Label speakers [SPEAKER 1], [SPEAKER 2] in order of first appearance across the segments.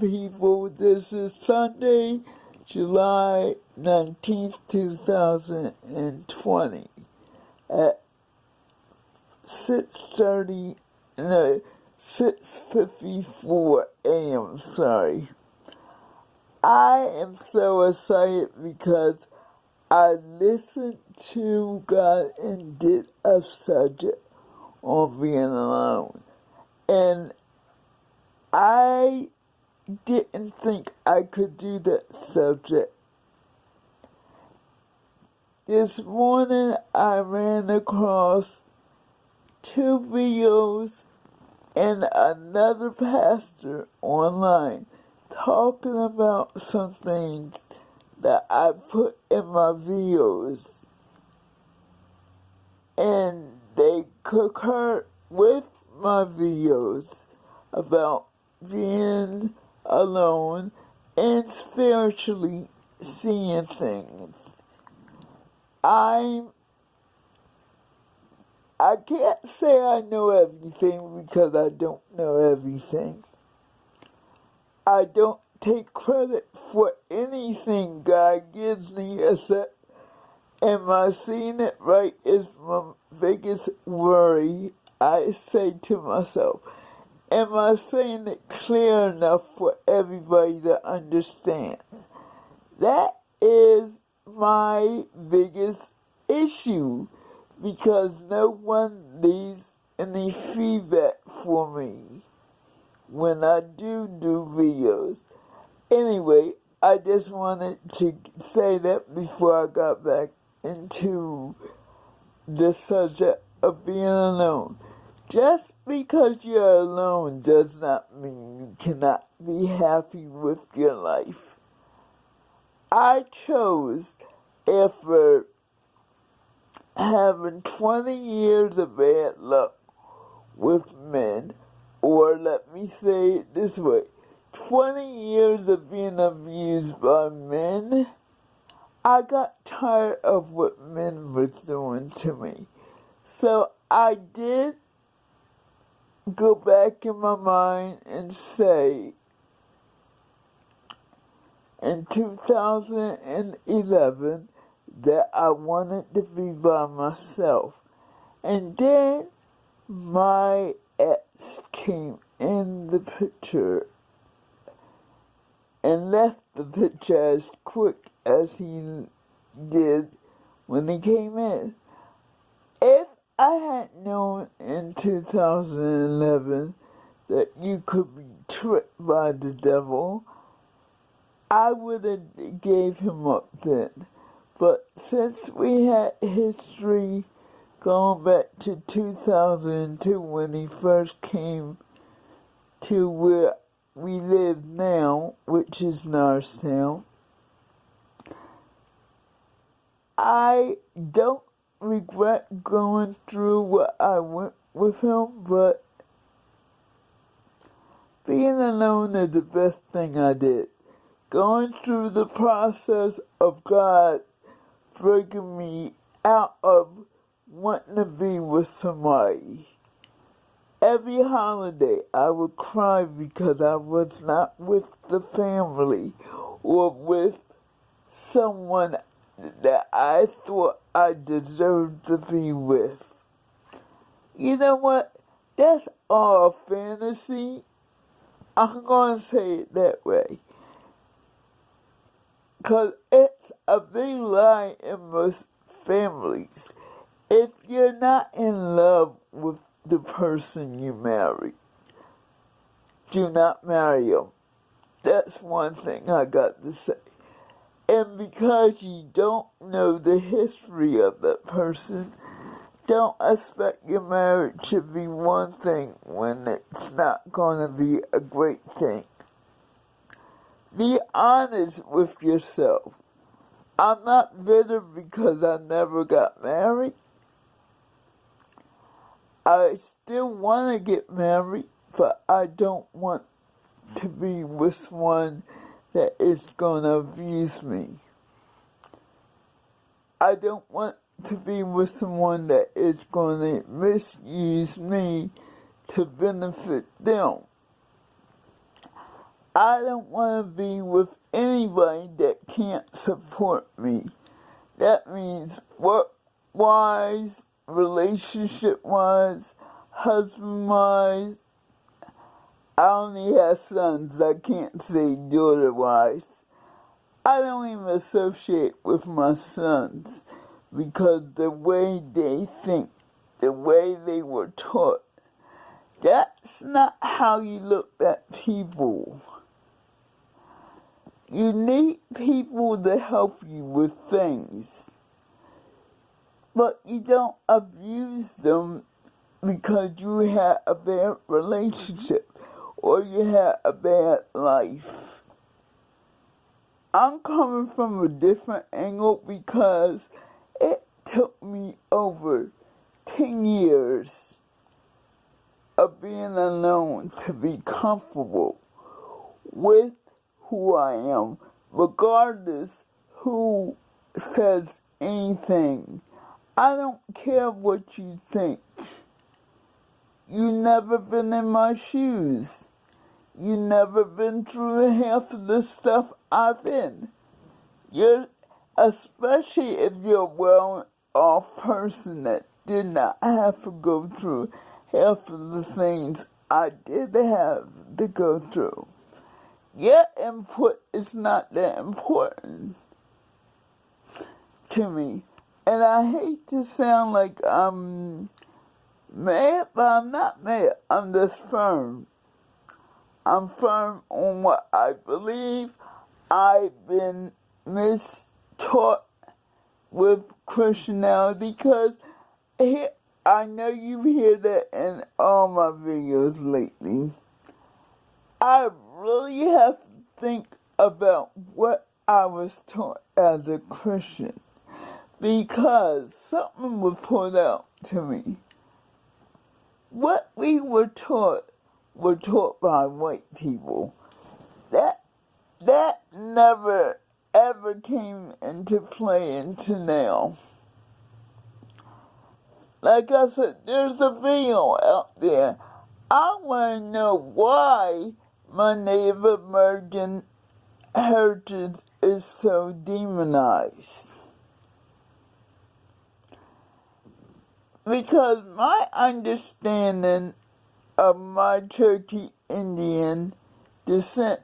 [SPEAKER 1] people? This is Sunday, July 19th, 2020 at 6:54 a.m. Sorry. I am so excited because I listened to God and did a subject on being alone. And I didn't think I could do that subject. This morning I ran across 2 videos and another pastor online talking about some things that I put in my videos. And they concurred with my videos about being alone and spiritually seeing things. I can't say I know everything because I don't know everything. I don't take credit for anything God gives me except, am I seeing it right is my biggest worry. I say to myself, am I saying it clear enough for everybody to understand? That is my biggest issue because no one leaves any feedback for me when I do videos. Anyway, I just wanted to say that before I got back into the subject of being alone. Just because you're alone does not mean you cannot be happy with your life. I chose, after having 20 years of bad luck with men, or let me say it this way, 20 years of being abused by men, I got tired of what men were doing to me. So I did go back in my mind and say, in 2011, that I wanted to be by myself. And then my ex came in the picture and left the picture as quick as he did when he came in. If I had known in 2011 that you could be tricked by the devil, I would have gave him up then. But since we had history going back to 2002 when he first came to where we live now, which is Norristown, I don't regret going through what I went with him, but being alone is the best thing I did. Going through the process of God breaking me out of wanting to be with somebody. Every holiday I would cry because I was not with the family or with someone that I thought I deserved to be with. You know what? That's all fantasy. I'm going to say it that way. Because it's a big lie in most families. If you're not in love with the person you marry, do not marry them. That's one thing I got to say. And because you don't know the history of that person, don't expect your marriage to be one thing when it's not going to be a great thing. Be honest with yourself. I'm not bitter because I never got married. I still want to get married, but I don't want to be with someone that is going to abuse me. I don't want to be with someone that is going to misuse me to benefit them. I don't want to be with anybody that can't support me. That means work-wise, relationship-wise, husband-wise. I only have sons, I can't say daughter-wise. I don't even associate with my sons because the way they think, the way they were taught, that's not how you look at people. You need people to help you with things, but you don't abuse them because you had a bad relationship or you had a bad life. I'm coming from a different angle because it took me over 10 years of being alone to be comfortable with who I am, regardless who says anything. I don't care what you think. You never been in my shoes. You never been through half of the stuff I've been. Especially if you're a well-off person that did not have to go through half of the things I did have to go through. Your input is not that important to me. And I hate to sound like I'm mad, but I'm not mad. I'm just firm. I'm firm on what I believe. I've been mistaught with Christianity because I know you hear that in all my videos lately. I really have to think about what I was taught as a Christian because something was put out to me. What we were taught by white people. That never ever came into play until now. Like I said, there's a video out there. I want to know why my Native American heritage is so demonized. Because my understanding of my Cherokee Indian descent,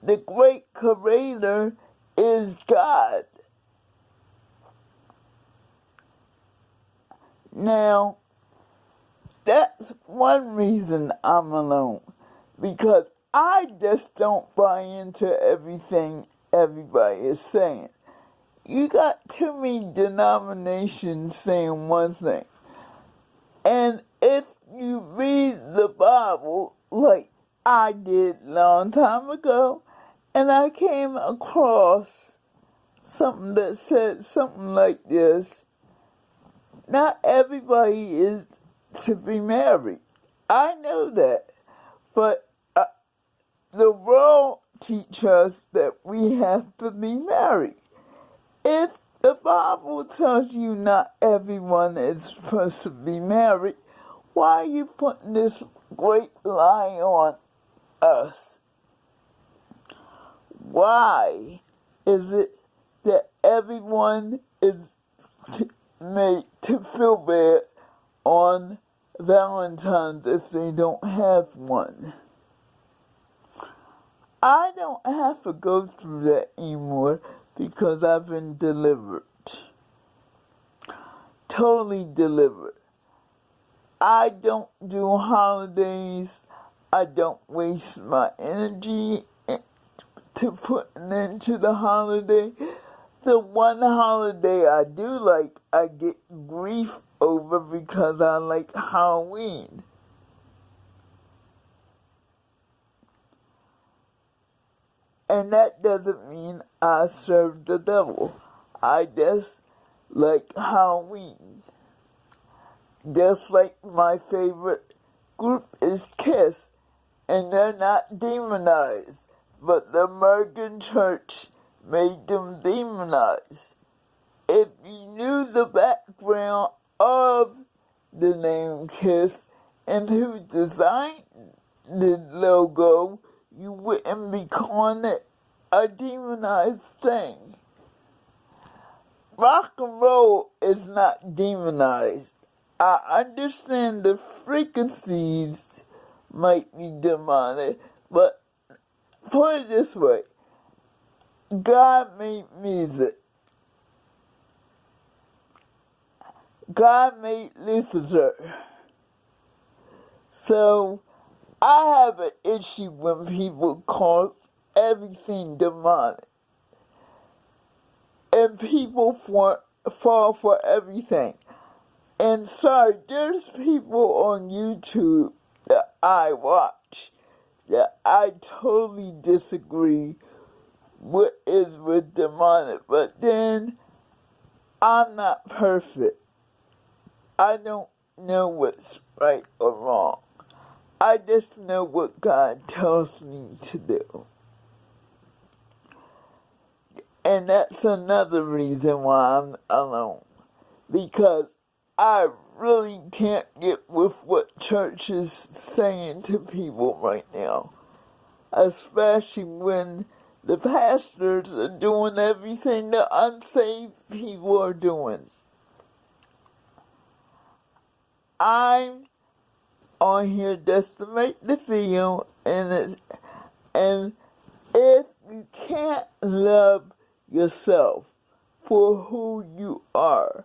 [SPEAKER 1] the great creator is God. Now, that's one reason I'm alone, because I just don't buy into everything everybody is saying. You got too many denominations saying one thing. And if you read the Bible, like I did a long time ago, and I came across something that said something like this, not everybody is to be married. I know that, but the world teaches us that we have to be married. If the Bible tells you not everyone is supposed to be married, why are you putting this great lie on us? Why is it that everyone is made to feel bad on Valentine's if they don't have one? I don't have to go through that anymore because I've been delivered. Totally delivered. I don't do holidays. I don't waste my energy to putting into the holiday. The one holiday I do like, I get grief over because I like Halloween. And that doesn't mean I serve the devil. I just like Halloween. Just like my favorite group is Kiss, and they're not demonized, but the American church made them demonized. If you knew the background of the name Kiss and who designed the logo, you wouldn't be calling it a demonized thing. Rock and roll is not demonized. I understand the frequencies might be demonic, but put it this way, God made music. God made Lucifer. So I have an issue when people call everything demonic. And people fall for everything. And sorry, there's people on YouTube that I watch that I totally disagree with demonic. But then, I'm not perfect. I don't know what's right or wrong. I just know what God tells me to do. And that's another reason why I'm alone. Because I really can't get with what church is saying to people right now. Especially when the pastors are doing everything the unsaved people are doing. I'm on here just to make the video, and if you can't love yourself for who you are,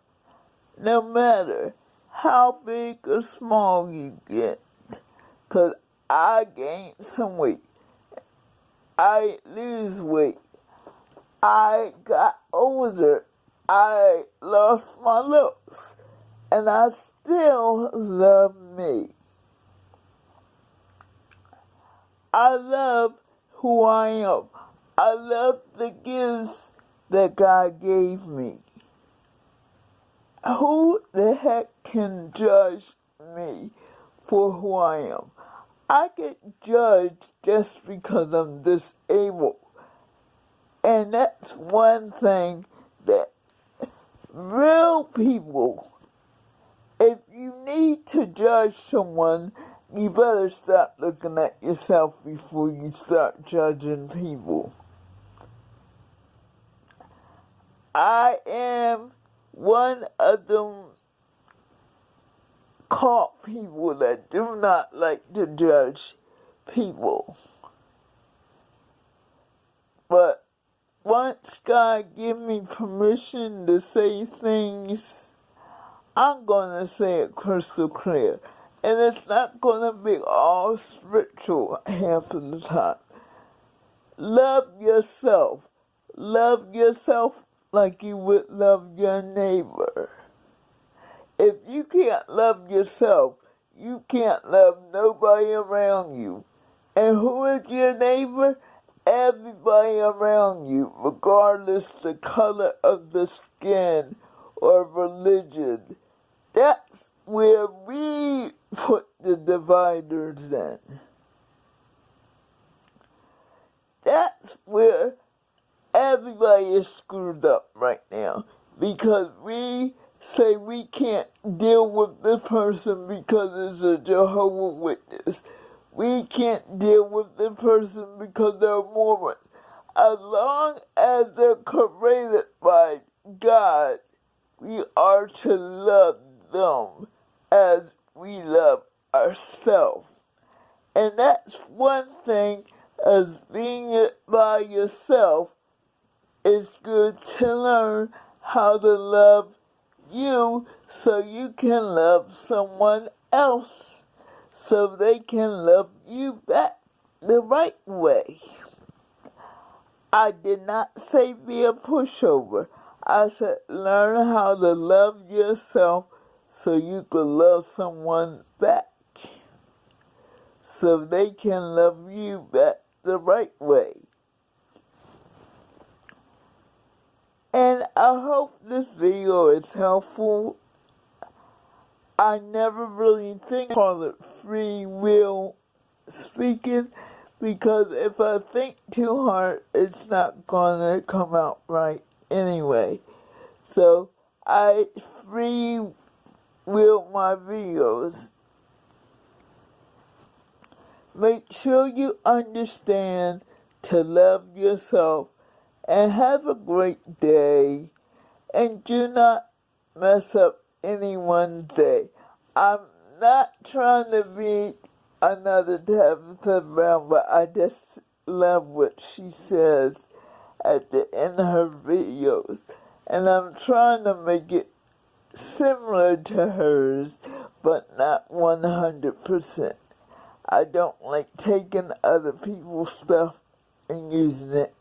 [SPEAKER 1] no matter how big or small you get, because I gained some weight, I lose weight, I got older, I lost my looks, and I still love me. I love who I am. I love the gifts that God gave me. Who the heck can judge me for who I am? I get judged just because I'm disabled. And that's one thing that real people, if you need to judge someone, you better start looking at yourself before you start judging people. I am one of them caught people that do not like to judge people. But once God give me permission to say things, I'm going to say it crystal clear. And it's not going to be all spiritual half of the time. Love yourself. Love yourself like you would love your neighbor. If you can't love yourself, you can't love nobody around you. And who is your neighbor? Everybody around you, regardless the color of the skin or religion. That's where we put the dividers in. That's where everybody is screwed up right now. Because we say we can't deal with this person because it's a Jehovah's Witness. We can't deal with this person because they're Mormon. As long as they're created by God, we are to love them as we love ourselves. And that's one thing, as being by yourself, it's good to learn how to love you so you can love someone else, so they can love you back the right way. I did not say be a pushover. I said learn how to love yourself so you can love someone back, so they can love you back the right way. And I hope this video is helpful. I never really call it free will speaking, because if I think too hard, it's not gonna come out right anyway. So I free will my videos. make sure you understand to love yourself and have a great day. And do not mess up anyone's day. I'm not trying to be another Tabitha Brown, but I just love what she says at the end of her videos. And I'm trying to make it similar to hers, but not 100%. I don't like taking other people's stuff and using it